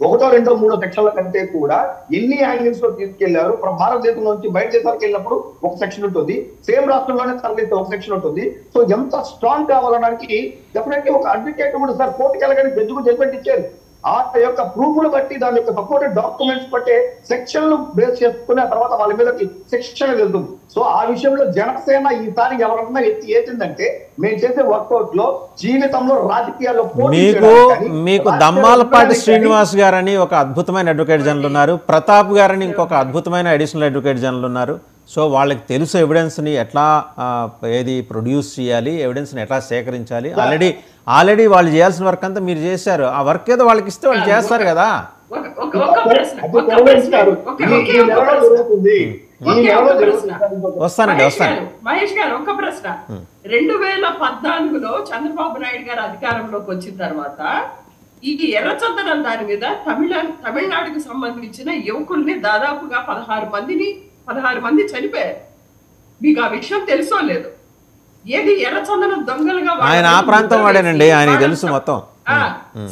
ఒకటో రెండో మూడో సెక్షన్ల కంటే కూడా ఎన్ని యాంగిల్స్ లో తీసుకెళ్లారు. భారతదేశం నుంచి బయట దేశాలకు వెళ్ళినప్పుడు ఒక సెక్షన్ ఉంటుంది, సేమ్ రాష్ట్రంలోనే తరలిస్తే ఒక సెక్షన్ ఉంటుంది. సో ఎంత స్ట్రాంగ్ కావాలనడానికి డెఫినెట్లీ ఒక అడ్వకేట్ కూడా సార్ కోర్టుకి వెళ్ళగానే జడ్జి కూడా జడ్జిమెంట్ ఇచ్చారు. ఆ యొక్క ప్రూఫ్లు బట్టి దాని యొక్క సపోర్టెడ్ డాక్యుమెంట్స్ బట్టే సెక్షన్లు బేస్ చేసుకుని ఆ తర్వాత వాళ్ళ మీద శిక్షణ వెళ్తుంది. సో ఆ విషయంలో జనసేన ఈసారి ఎవరన్నా ఏచిందంటే మేము చేసే వర్కౌట్ లో జీవితంలో రాజకీయాల్లో మీకు దమ్మాలపాటి శ్రీనివాస్ గారని ఒక అద్భుతమైన అడ్వకేట్ జనరల్ ఉన్నారు, ప్రతాప్ గారని ఇంకొక అద్భుతమైన అడిషనల్ అడ్వకేట్ జనరల్ ఉన్నారు. సో వాళ్ళకి తెలుసు ఎవిడెన్స్ని ఎట్లా ఏది ప్రొడ్యూస్ చేయాలి, ఎవిడెన్స్ని ఎట్లా సేకరించాలి. ఆల్రెడీ వాళ్ళు చేయాల్సిన వర్క్ అంతా మీరు చేశారు. ఆ వర్క్ ఏదో వాళ్ళకి ఇస్తే వాళ్ళు చేస్తారు కదా. వస్తానండి. మహేష్ గారు ఒక ప్రశ్న. 2014లో చంద్రబాబు నాయుడు గారు అధికారంలోకి వచ్చిన తర్వాత ఈ ఎర్రచందనం దాని మీద తమిళనాడుకు సంబంధించిన యువకుల్ని దాదాపుగా 16 మంది చనిపోయారు. మీకు ఆ విషయం తెలుసో లేదు? ఏది ఎర్రచందనం దొంగలుగా ఆయన ఆ ప్రాంతం వాడేనండి, ఆయనకి తెలుసు మొత్తం.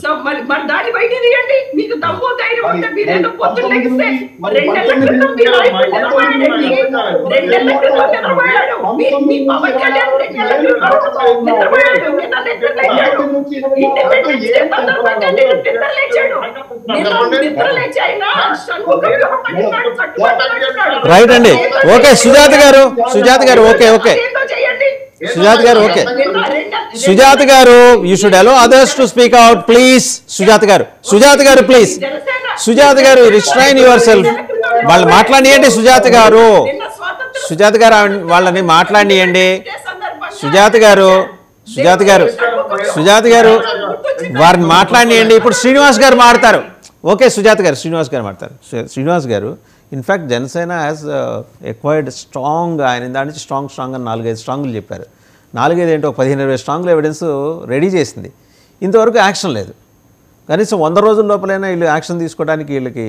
సో మరి దాన్ని బయట తీయండి. మీకు దమ్ము ధైర్యం ఉంటే మీరేదో పొద్దున్న లెగిస్తే 2 నెలల క్రితం మీరు నిద్రపోయాడు. మీ పవన్ కళ్యాణ్ 2 నెలల క్రితం నిద్రపోయాడు. రైట్ అండి. ఓకే సుజాత గారు ఓకే సుజాత గారు ఓకే సుజాత గారు you should allow others to speak out please. Sujatha గారు ప్లీజ్. సుజాత గారు రిస్ట్రైన్ యువర్ సెల్ఫ్. వాళ్ళు మాట్లాడియండి. సుజాత గారు వాళ్ళని మాట్లాడియండి. సుజాత గారు వారిని మాట్లాడియండి. ఇప్పుడు శ్రీనివాస్ గారు మాట్లాడతారు. ఓకే శ్రీనివాస్ గారు in fact Janasena has acquired strong, ఆయన దాని నుంచి స్ట్రాంగ్ అని 4-5 స్ట్రాంగులు చెప్పారు. 4-5 ఏంటో 15-20 స్ట్రాంగులు ఎవిడెన్స్ రెడీ చేసింది. ఇంతవరకు యాక్షన్ లేదు. కనీసం 100 రోజుల లోపలైనా వీళ్ళు యాక్షన్ తీసుకోవడానికి వీళ్ళకి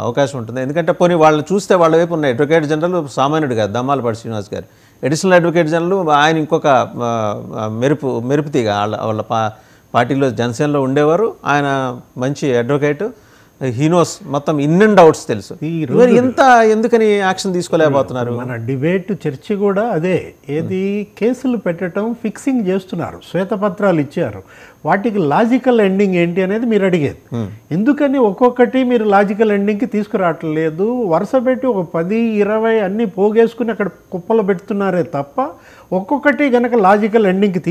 అవకాశం ఉంటుంది. ఎందుకంటే పోనీ వాళ్ళు చూస్తే వాళ్ళ వైపు ఉన్న అడ్వకేట్ జనరల్ సామాన్యుడు కాదు దమ్మాలపాటి శ్రీనివాస్ గారు, అడిషనల్ అడ్వకేట్ జనరల్ ఆయన ఇంకొక మెరుపుతీగా వాళ్ళ పార్టీలో జనసేనలో ఉండేవారు. ఆయన మంచి అడ్వకేటు, హీనోస్ మొత్తం ఇన్ అండ్ అవుట్స్ తెలుసు. ఇంత ఎందుకని యాక్షన్ తీసుకోలేకపోతున్నారు? మన డిబేట్ చర్చ కూడా అదే. ఏది కేసులు పెట్టడం ఫిక్సింగ్ చేస్తున్నారు, శ్వేతపత్రాలు ఇచ్చారు, వాటికి లాజికల్ ఎండింగ్ ఏంటి అనేది మీరు అడిగేది. ఎందుకని ఒక్కొక్కటి మీరు లాజికల్ ఎండింగ్కి తీసుకురావట్లేదు? వరుస పెట్టి ఒక 10-20 అన్నీ పోగేసుకుని అక్కడ కుప్పలు పెడుతున్నారే తప్ప ఒక్కొక్కటి గనక లాజికల్ ఎండింగ్కి